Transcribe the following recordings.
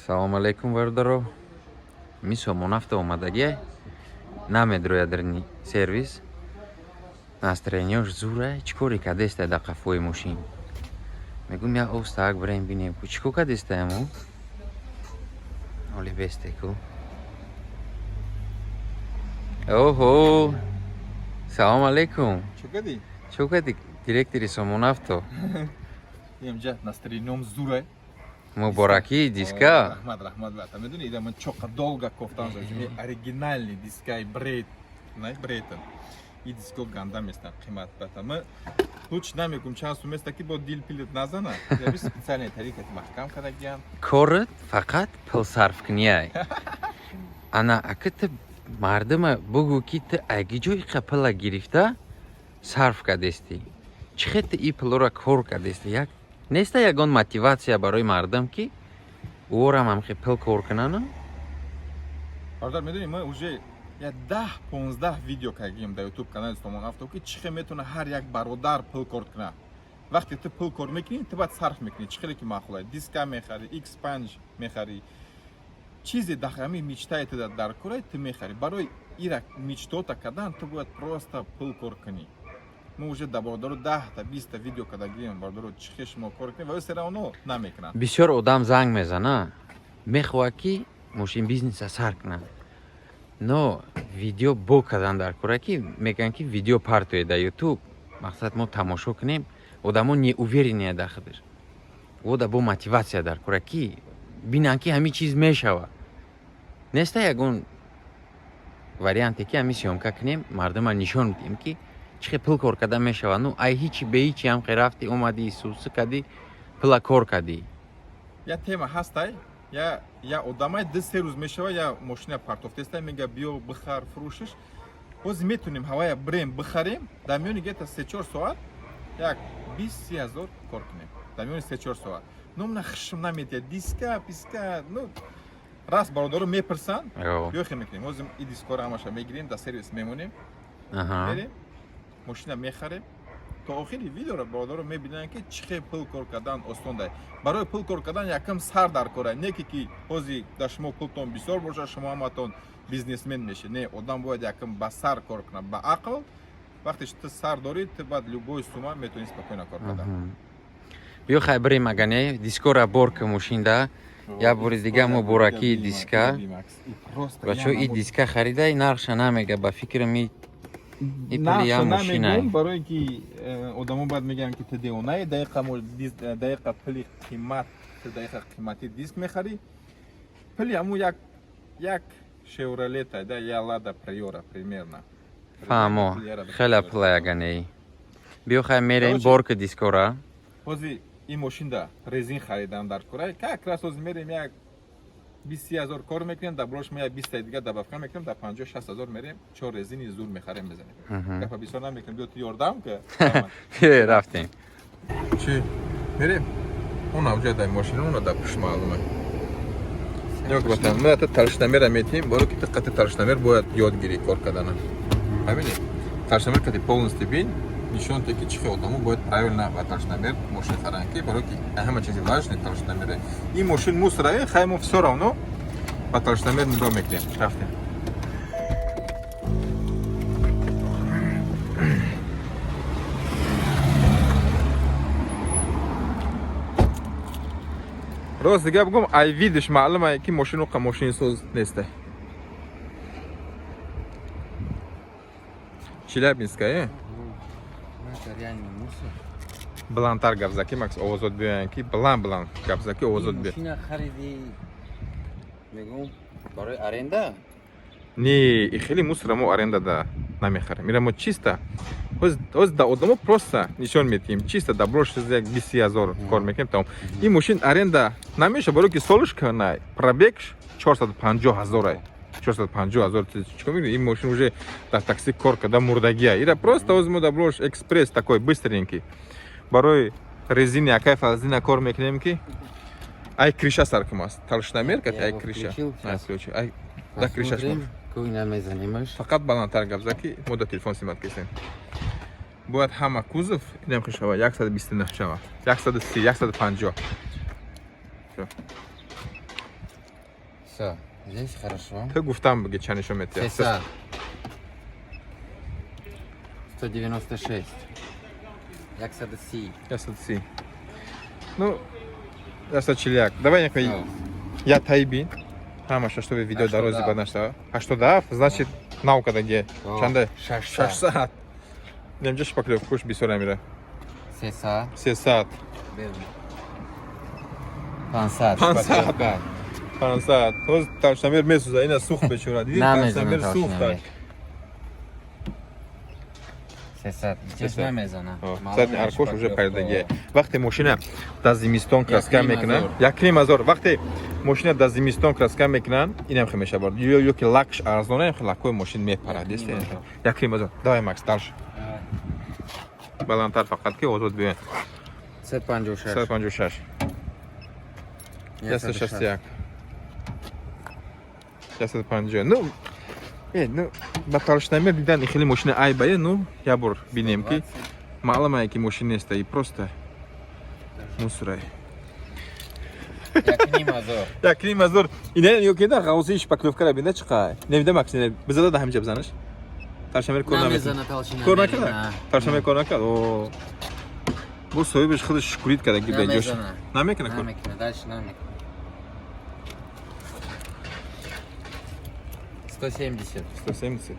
Салом алейкум, вардаро. Мисомон авто омадаги. Намедро ядерный сервис. Настроение уж зура. Чкори кадеста да кафой мужчин. Мегум я остак время бинем. Чку кадеста ему. Оли бестеку. Охо. Салом алейкум. Чукади? Чукади директори сомон авто. Имджа настроением зура. Мубараки диска. Рахмат. А медуни ида мен чока долго кофтан за жми оригинальный диска и брейд, най брейтен. И диско ганда места қимат бата. Мы лучше нами кум чанс места ки бо дил пилет назана. Я би специальный тарикат махкам кадагиян. Корот фақат пул сарф кунияй. Ана акыты мардыма бугу киты агиҷои қапала гирифта сарф кадести. Чихети и пулора кор кадести. Як неста ягон мотивация барои мардам ки уорам ҳам пул кор кунана? Бардар медуни мы уже я 10-15 видео кардем дар YouTube канали Сомон Авто ки чихе метуна ҳар як бародар пул кор куна. Вақте ту пул кор мекунӣ, ту баъд сарф мекунӣ. Чихеле ки маъқул аст. Диска мехарӣ, X5 мехарӣ. Чизе дахами мечтаи ту дар кораи ту мехарӣ. Барои ира мечтота кардан ту бояд просто пул кор кунӣ. Мы уже да бародару 10-20 видео кардагим, бародару чихе шумо кор кунем, ва сера оно намекунанд. Бисёр одам занг мезана. Мехоҳад ки мошин бизнеса сар кунад. Но видео бо кардан дар кора ки мегӯянд ки видео партоед дар YouTube. Мақсад мо тамошо кунем, одамо неуверение дар худаш. Ода бо мотивация дар кора ки бинанд ки ҳамин чиз мешавад. Неста ягон варианте ки ҳамин сёмка кунем, мардума нишон бидем ки чихе пул кор кардан мешавад. Ну ай ҳичи бе ҳичи ҳам рафтӣ омадӣ сусу кардӣ, пула кор кардӣ. Я тема ҳастай, я одамай 2-3 рӯз мешава, я мошина партофтеста мега биё бихар фурӯшиш. Боз метунем ҳавая брем бихарем, дар миёни гета 3-4 соат як 20-30 000 кор кунем. Дар миёни 3-4 соат. Номна хишм наметиҳад, диска, писка, ну раст бародару мепирсанд, биёхе мекунем. Озим и дискора ҳамаша мегирем, дар сервис мемонем. Мерем, мошина мехарем. То охири видеоро бародару мебинанд ки чихе пул кор кардан осондай. Барои пул кор кардан якам сар дар кора. Не ки ҳозир дар шумо пултон бисёр бошад, шумо ҳаматон бизнесмен мешед. Не, одам бояд якам ба сар кор кунад, ба ақл. Вақте ту сар дорӣ, ту баъд любой сума метавонӣ спокойно кор кардан. Биё хай бирем агане дискора борка мошинда. Я бори дига мубораки диска. Бачо и диска харидай нархша намега ба фикрам и пули я мошина. Барои ки одамо баъд мегӯянд ки ту деонаи даиқа пули қимат, ту даиқа қимати диск мехарӣ. Пули ҳамун як Chevrolet да я Lada Priora примерно. Фаҳмо, хела пула агане. Биё хай мерем борка дискора. Ҳозир ин мошинда резин харидам дар кора. Как раз ҳозир мерем як 20-30 000 кор мекунем, дар булош мо як 20 дига добавка мекунем, дар 50-60 000 мерем, 4 резини зур мехарем мезанем. Гапа бисёр намекунем, биё ту ёрдам ка. Рафтем. Чи? Мерем? Она уже дай машина, она да пиш маълуме. Ёк батам, мы ата таршнамера метим, боро ки ту қати таршнамер бояд ёд гирӣ кор кардана. Ҳамине. Таршнамер кати полностью бин, нишон те ки чихе одамо бояд правилно ба таршнамер мошин харанд ки боро ки ҳама чизи важный таршнамер. Ин мошин мусора, хай мо всё равно ба таршнамер нигоҳ мекунем. Рафтем. Рост дига бигум ай видиш маълума ки мошин оқа мошинсоз неста. Челябинская? Блантар гавзаки макс овозот биёянд ки блан гавзаки овозот биё. Мошина хариди мегум барои аренда? Не, и хели мусора мо аренда да намехарем. Ира мо чиста. Ҳозир да одамо просто нишон метиҳем. Чиста да брош як 20 000 кор мекунем тамом. Ин мошин аренда намеша, барои ки солушка на пробег 450 000 450 000 чико мегӯям. Ин мошин уже дар такси кор карда мурдагия. Ира просто ҳозир мо да брош экспресс такой быстренький. Барои резини якай фазина кор мекунем ки ай криша саркум аст. Таршнамер кати ай криша. Ай ключи. Ай да кришаш мо. Кӯина мезанимаш. Фақат баландтар гавзаки мо да телефон симат кесем. Бояд ҳама кузов инам ки шава 129 шава. 130, 150. Все. Здесь хорошо. تو گفتم بگه چندشو متر 300. 196. 130. Я 130. Ну, я 140. Давай некой Все. я тайби. Хамаша, чтобы видео А что дороги да? баднашта. А что да? Значит, наука где? Чанде? 60. 6 ساعت. نمیشه شپاکلو خوش 20 میره. 300. 3 ساعت. 500. 500. 500. روز تاشنامیر میسوزه اینا سوخت بچورا. دیدی نمیزنه تاشنامیر سوخت. تاشنامیر. 300. چش 300. نمیزنه. ساعت ارکوش уже передагие. وقتی ماشین در زمستون краска Як میکنن. клімазор. 1 климазор. وقتی ماشین در زمستون краска میکنن، اینم خیلی میشه بار. یو که لاکش ارزونه، خیلی لاکوی ماشین میپره. یک دیست. کلیمازور. 1 климазор. давай ماکس دالش. балантар фақат که آزاد بیاین. 156. 156. 161. 150. Ну, ну, ба талшнамер дидан хели машина айбае, ну, я бор бинем ки маълума ки машин нест, и просто мусорай. Як клімазор. Я климазор. Ина ёки да ғавзи шпакловка ра бинда чиқа. Немида максине бизада да ҳамҷа бизанаш. Талшнамер кор намекунад. نمیزنه تاشنامیر. کار نکرد. ترشمه کار نکرد. او بو صاحبش خودش شکریت کرده که به جاش نمیکنه کار. نمیکنه. داشت نمیکنه. 170. 170.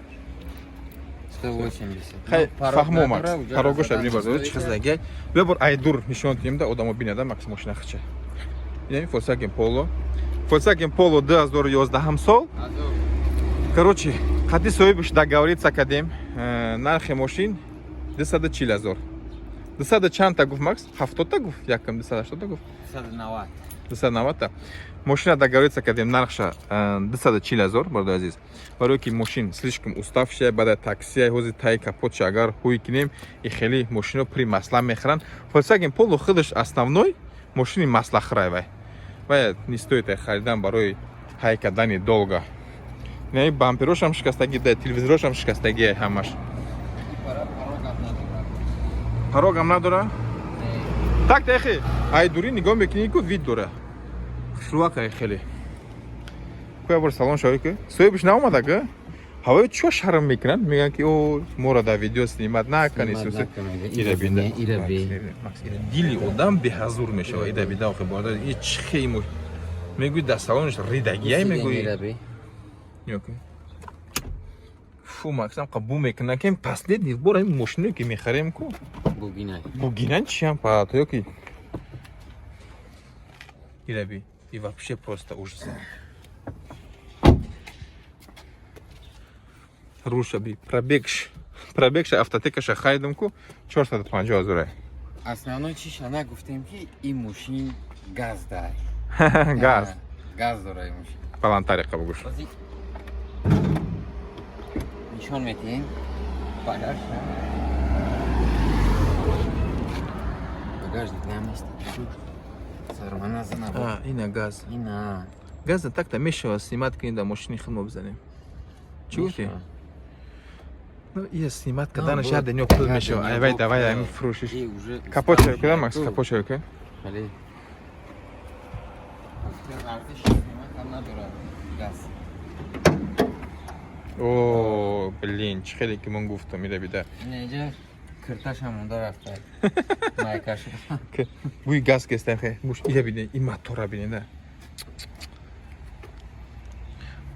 180. خیلی فهمو ماکس. پاراگوش ابنی بازار چیز دیگه. ببر ایدور نشون دیم ده آدمو بینه ماکس ماشین خچه. یعنی Volkswagen Polo. Volkswagen Polo 2011 هم سال. Короче, قدی صاحبش договориться کردیم. نرخ ماشین 240,000. 200 چند تا گفت ماکس؟ 70 تا گفت. یکم 280 تا گفت. 190. 290 تا. ماشین договориться کردیم نرخش 240,000 برادر عزیز. برای که ماشین слишком уставшая بعد تاکسی هوزی تای کاپوت اگر хуй کنیم і خیلی ماشینو при масла میخرن. Volkswagen Polo خودش основной машины масла خرایوه. و не стоит خریدن برای های کردن долго. نه бамперош هم شکستگی ده، تلویزیونش هم شکستگی همش. پاراگ هم نداره؟ так دقیقی ایدوری نگاه میکنی که وید داره. شلوغه خیلی. کوی بر سالن شوی که صاحبش نامده که هوای چه شرم میکنن میگن که او مورد در ویدیو سینمات نکنی سوسه. ایره بینده. ایره بی. دیلی آدم به حضور میشه و ایده بیده آخه بارده این چه خیلی میگوی در سالنش ریدگیه میگوی. ایره بی. اوکی. فو ماکسم قبول میکنه که پس دید برای این ماشینی که میخریم کو بوگینه. بوگینن چی هم پاتو که ایره بی і вообще просто ужас. Руша би пробегш автотекаша хайдам ку 450,000. Основной чиш она гуфтем ки и мошин газ дай. Газ. Газ дорай мошин. Балантари қабугуш. Нишон метем. Багаж. Багажник на месте. Сармана занабо. Ина газ. Ина. Газ так-то мешава снимать кинда машини химо бзанем. Чу гуфти? Ну, я снимать когда на шар денёк пул мешава. Давай, я фрушиш. Капоча, куда Макс? Капоча, окей? Али. Артиш снимать там надо газ. О, блин, خیلی که من گفتم میره بیده. اینجا کرتاش هم اوندا رفته. مایکاش. که بوی گاز کستم خیلی. موش ایده بیده. این موتور بینه نه.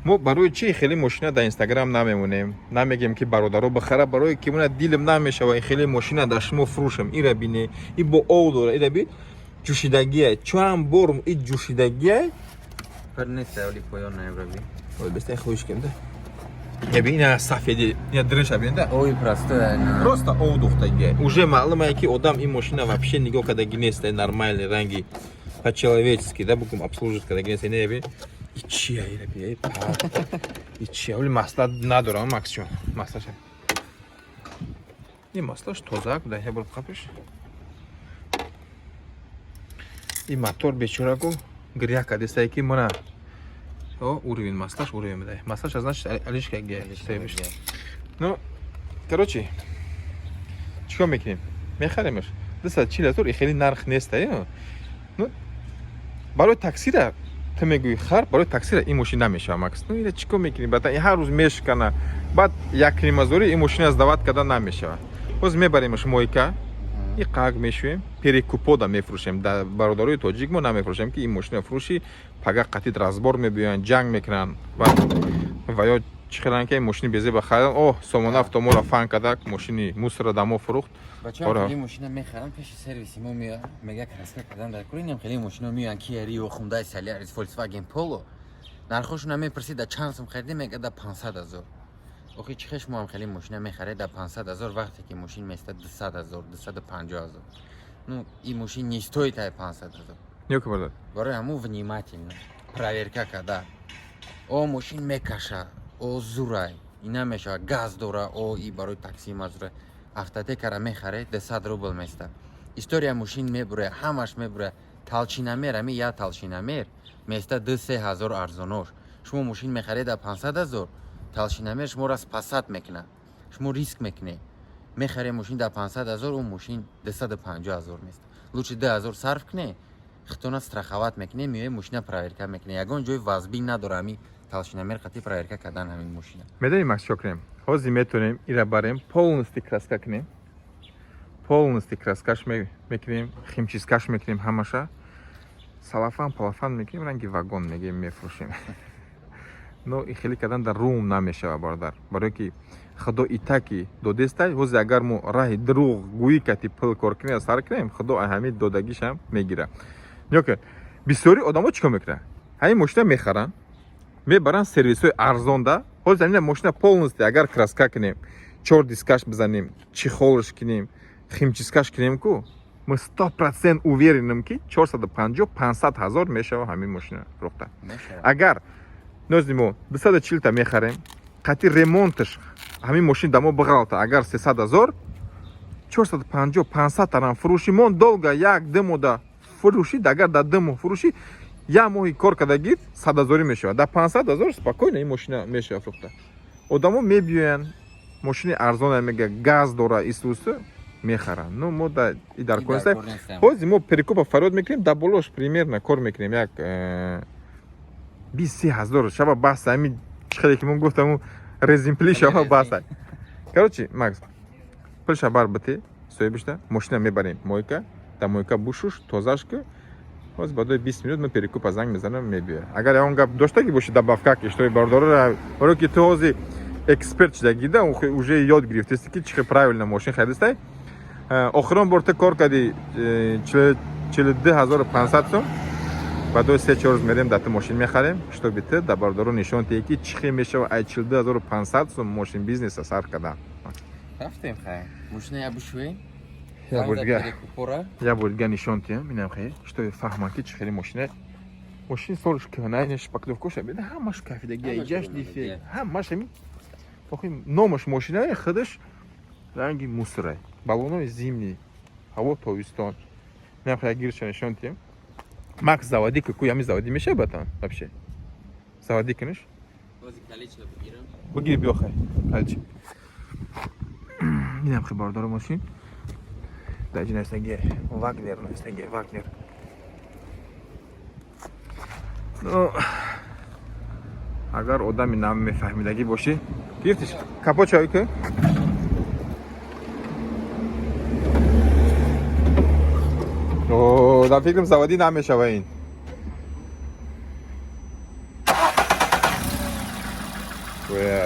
ما برای چی خیلی ماشینا در اینستاگرام نمیمونیم. نمیگیم که برادرو بخره برای که من دیلم نمیشه و خیلی ماشینا در شما فروشم. ایره بینه. این با او داره. ایده بید. جوشیدگیه. چون برم این جوشیدگیه. پر نیست ولی پایان نمیبری. ولی بسته خوش کنده. Я бина сафеди, я дрыша бинда. Ой, простое. Просто оудухтаге. Уже маалыма ки одам и машина вообще него когда гинест нормальный ранги по-человечески, да, букум обслужит когда гинест не би. И чья и раби, и чья, ули масла надора, максимум. Масла ша. И масла что зак, да, я был капиш. И мотор бечураку гряка десайки мона. О, уровень маслаж, уровень, да. Маслаж, значит, алишка гея. Ну, короче, что мы кинем? Мехаримеш. Да, 40,000 и хели нарх неста, ну, барой такси да تو میگویی خر برای تاکسی این ماشین نمیشه ماکس نو اینو چیکار میکنی بعد این هر روز میشکنه بعد یک کریمازوری این ماشین از دعوت کردن نمیشه باز میبریمش مویکا این قاگ میشویم перекупода میفروشیم در برادرای تاجیک ما نمیفروشیم که این ماشین فروشی پگا قطعی رازبار میبیان جنگ میکنن و یا چخیرن که این ماشین بیزی بخرن اوه سومون автомора фан کردک ماشینی موسر دمو فروخت بچه‌ها خیلی ماشینا میخرن پیش سرویس ما میاد میگه کراسکا کردن در کورینم خیلی ماشینا میان کیا ریو خوندای سالیاریس فولکسواگن پولو نرخشون هم میپرسید در چند سوم خریدی میگه در 500,000 اوکی چخش ما هم خیلی ماشینا میخره در 500,000 وقتی که ماشین میسته 200,000 250,000 ну این ماشین نیستوی تا 500,000 نیوک برادر برای همو внимательно проверка когда о ماشین میکشه او زورای اینا میشه گاز داره او ای برای تاکسی مزره автоте кара мехаре 200 рубл места история мошин мебуре ҳамаш мебуре талчинамер ами я талчинамер места 2-3 арзонош шумо мошин мехаре да 500,000 талчинамер шуморо спасат мекуна шумо риск мекуне мехаре мошин да 500,000 он мошин 250,000 места лучше 2,000 сарф куне хитона страховат мекуне миёе мошина проверка мекуне ягон ҷои вазбӣ надора ами талчинамер қати проверка кардан ҳамин мошина медонӣ макс чокрем ҳозир метонем ира барем полностью краска кунем полностью краскаш мекунем химчисткаш мекунем ҳамаша салафан палафан мекунем ранги вагон мегем мефурӯшем но и хеле кардан дар рум намешава бародар барое ки худо итаки додестай ҳозир агар мо раҳи дурӯғ гӯӣ кати пул кор кунем сар кунем худо аҳамид додагишам мегира ёке бисёри одамо чӣ кор мекунанд ҳамин мошина мехаранд мебаранд сервисҳои арзонда ҳозир ин мошина полностью агар краска кунем 4 дискаш бизанем чихолш кунем химчискаш кунем ку мы 100% уверенем ки 450-500,000 мешава ҳамин мошина фурӯхта агар нози мо 240 та мехарем қати ремонташ ҳамин мошин дамо биғалта агар 300,000 450-500 таран фурӯши мон долга як дымода фурӯшид агар дар дымо фурӯши я моҳи кор кардагӣ 100,000 мешавад дар 500,000 спокойно ин мошина мешава фурӯхта одамо мебиёянд мошини арзона мега газ дора исӯсу мехаранд но мо дар конста ҳозир мо перекупа фарёд мекунем дар болош примерно кор мекунем як 23,000 шава баҳс ҳамин чихеле ки мон гуфтам резинпли шава баҳс короче макс пулша бар бите соҳибишта мошина мебарем мойка дар мойка бушуш тозаш ку ҳозир баъди 20 минут мо перекупа занг мезанам мебиёя агар ягон гап доштагӣ боши добавка иштои бардора барое ки ту ҳозир эксперт шудагида уже ёд гирифтаси ки чӣ правилно мошин харидастай охирон бор ту кор кардӣ 42,500 сум баъди 3-4 рӯз мерем дар ту мошин мехарем штоби ту дар бардоро нишон диҳӣ ки чӣ мешава ай 42,500 сум мошин бизнеса сарф кардан рафтем хай мошина я бушӯем я бурга нишон тиям инам хай что фаҳмам ки чӣ хеле мошин солш кӯнайне шпакловкоша беда ҳамаш кафидагия ҷаш дифе ҳамаш ҳамин охи номаш мошинаи худаш ранги мусрай баллонои зимни ҳаво тобистон инам хай гирша нишон тиям макс заводӣ ку ҳамин заводӣ мешава батан вообще заводӣ куниш бигир биё хай алчи инам хай бардор мошин даже настаге Вагнер ну агар одами намефаҳмидагӣ бошӣ гирифтиш капо чой ку о дар фикрам заводӣ намешава ин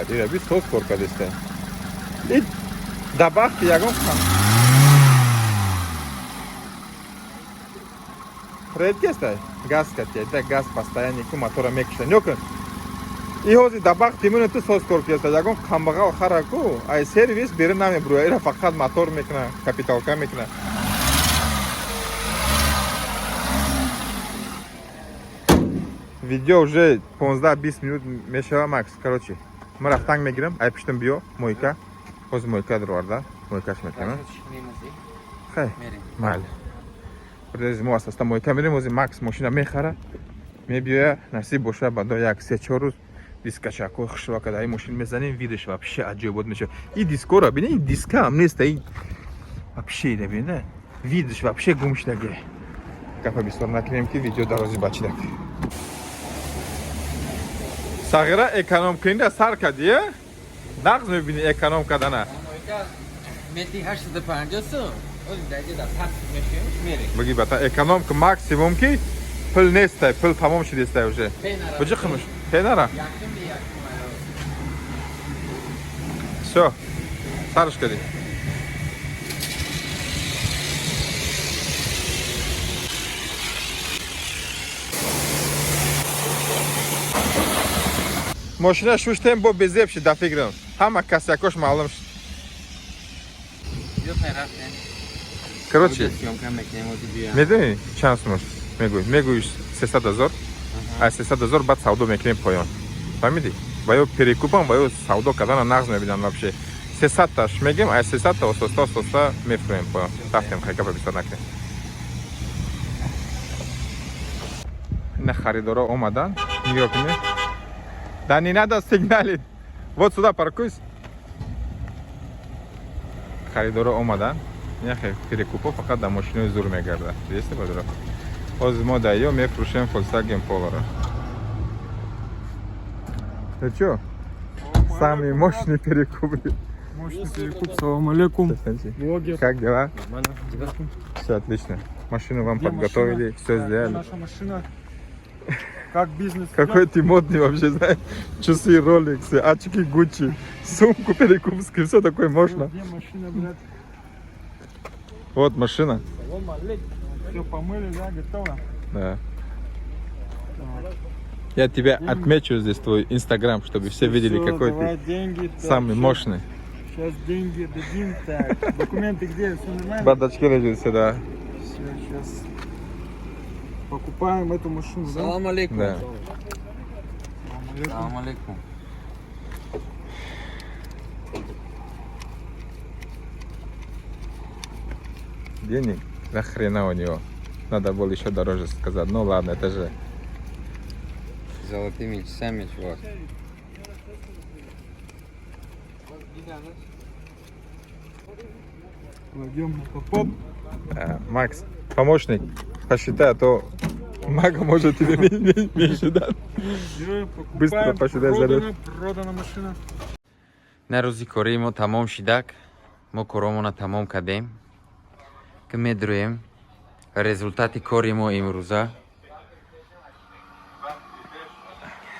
ира би соз кор кардиста ин дар бахти ягон редкестай газ катида газ постоянно ку мотора мекиша нёкун и ҳозир дар бахти муне ту соз кор киста ягон камбағал хара ку ай сервис бери намебура ира фақат мотор мекуна капиталка мекуна видео уже 15-20 минут мешава макс короче мо рафтанг мегирам ай пиштам биё мойка ҳозир мойка дурварда мойкаш мекунам хай майли мо асоста мойка мерем ҳозир макс мошина мехара мебиёя насиб боша баъдо як 3-4 рӯз дискачакҳои хушро карда ин мошин мезанем видош вообще аҷоибот мешава ин дискора бинед ин диска ҳам неста ин вообще ида бинед видош вообще гум шудаги гапа бисёр накунем ки видео дарози бачидак сағира эконом кунда сар кадия нағз мебини эконом кадана мети 850 су оз даги да 7 мешемиш мере баги бата эконом ки максимум ки пул нестай пул тамом шидестай уже буҷи қимиш пенара яким ли яким всё сарш кади ماشینه شوشتیم با بزیب شد دفعه گرم همه کسی یکاش معلوم شد Yo taraften. короче Съемка мекнем от бия. میدونی چند سومش میگویش 300,000 از 300,000 بعد سودا میکنیم پایان فهمیدی و یا پریکوپم و یا سودا کردن نغز میبینن вообще 300 تاش میگیم از 300 تا سوستا میفرویم پایان رفتیم خیلی گپ بیشتر نکنیم این خریدارا اومدن نگاه کنید да не надо сигналить вот сюда паркуйся خریدارا اومدن نخیر перекупа фақат дар мошинаи зур мегардад дидест бадро ҳозир мо дар ё мефурӯшем Volkswagen Poloро ты чё самый мощный перекуп Мощный перекуп. Салам алейкум. Блогер. как дела Нормально. все отлично машину вам Где подготовили машина? все сделали Наша машина. Как бизнес какой идет? ты модный вообще знаешь часы Rolex очки Gucci сумку перекупскую все такое мощно Где машина, блядь? вот машина Салам алейкум. Все помыли, да, готово? да. Я тебя отмечу здесь твой инстаграм, чтобы все видели, Всё, какой давай ты деньги. самый мощный. Сейчас деньги дадим. Так, документы где? Все нормально? Бардачки лежит сюда. Все, сейчас покупаем эту машину, да? Салам алейкум. Да. Салам алейкум. Салам алейкум. Денег до хрена у него. Надо было еще дороже сказать. Ну ладно, это же. Золотыми часами, чувак. Кладем на капот. Макс, помощник, посчитай, а то мага может тебе меньше дать. Всё, Быстро покупаем. посчитай залет. Продана машина. На рӯзи кори мо тамом шидак. Мо коромона тамом кардем. Ки медӯем результати кори мо имрӯза.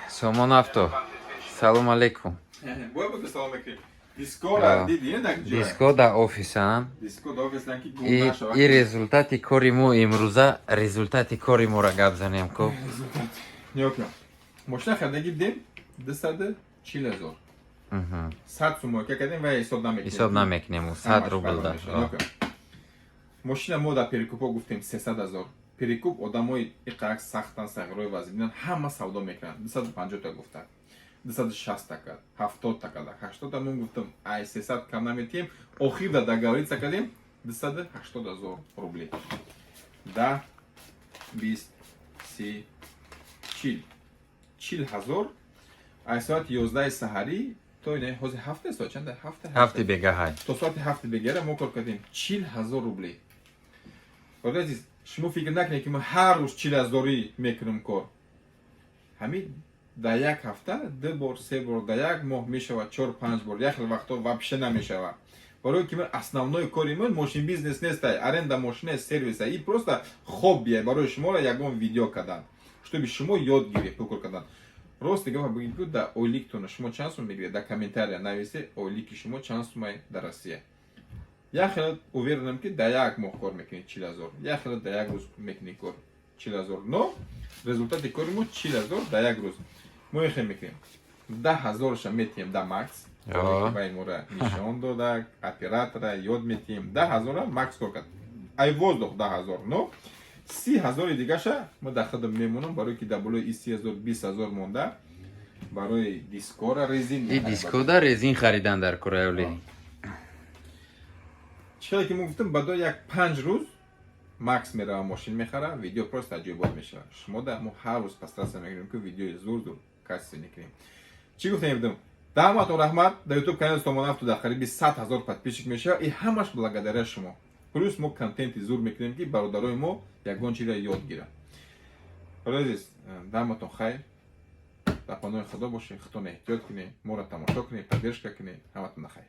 Сомон авто. Салом алейкум. Диско да офисан. И результати кори мо имрӯза, результати кори мора гап занем ко. Машина хардаги дем 240,000. 100 сум ка кардем ва ҳисоб намекунем. Ҳисоб намекунем. 100 рубл да. Машина мо дар перекупо гуфтем 300,000. Перекуп одамои иқак сахтан сағирои вазибинан ҳама савдо мекунанд. 250 та гуфта. 260 така, 70 така, 80 та мон гуфтам ай 300 кам наметием. Охир да договориться кардем 280,000 рублей. Да 20 30 40 40,000 ай соати 11 саҳарӣ то не ҳозир ҳафта соат чанда Ҳафти бегаҳай. то соати 7 бегара мо кор кардем 40,000 рублей. Азиз, шумо фикр накунед ки мо ҳар рӯз 40,000 мекунем кор. Ҳамин дар як ҳафта 2 бор 3 бор дар як моҳ мешавад 4-5 бор як хел вақтҳо вообще намешавад. барои ки ман основной кори ман мошин бизнес нестай, аренда машина сервиса и просто хобби барои шумо ягон видео кардан, чтобы шумо ёд гиред кор кардан. Рости гап бигӯ да ойликтон шумо чанд сум мегиред, да комментария нависед ойлики шумо чанд сумай дар Россия. Я хеле уверенам ки да як моҳ кор мекунед 40,000, я хеле да як рӯз мекунед кор 40,000, но результати кори мо 40,000 да як рӯз. Мо хеле мекунем 10,000 ша метием да макс. Бай мора нишон дода, оператора ёд метием 10,000 макс кор кард. Ай воздух 10,000, но 30,000 дигаша мо дар хидм мемонам барои ки дар болои 30,000 20,000 монда барои дискора резин. И дискода резин харидан дар Корея. Чиқадар ки мо гуфтам бадо як 5 рӯз макс мерава мошин мехара, видео просто аҷоибот мешава. Шумо да мо ҳар рӯз пастраса мегирем ки видеои зур кассе мекунем. Чӣ гуфтам будам? Даъватон раҳмат, дар YouTube канали Сомон Авто дар қариби 100,000 подписчик мешава и ҳамаш благодаря шумо. Плюс мо контенти зур мекунем ки бародарои мо ягон чиза ёд гиранд. Азиз, даъватон хайр. дар паноҳи худо бошед, худтон эҳтиёт кунед, моро тамошо кунед, поддержка кунед. Ҳаматон бахайр.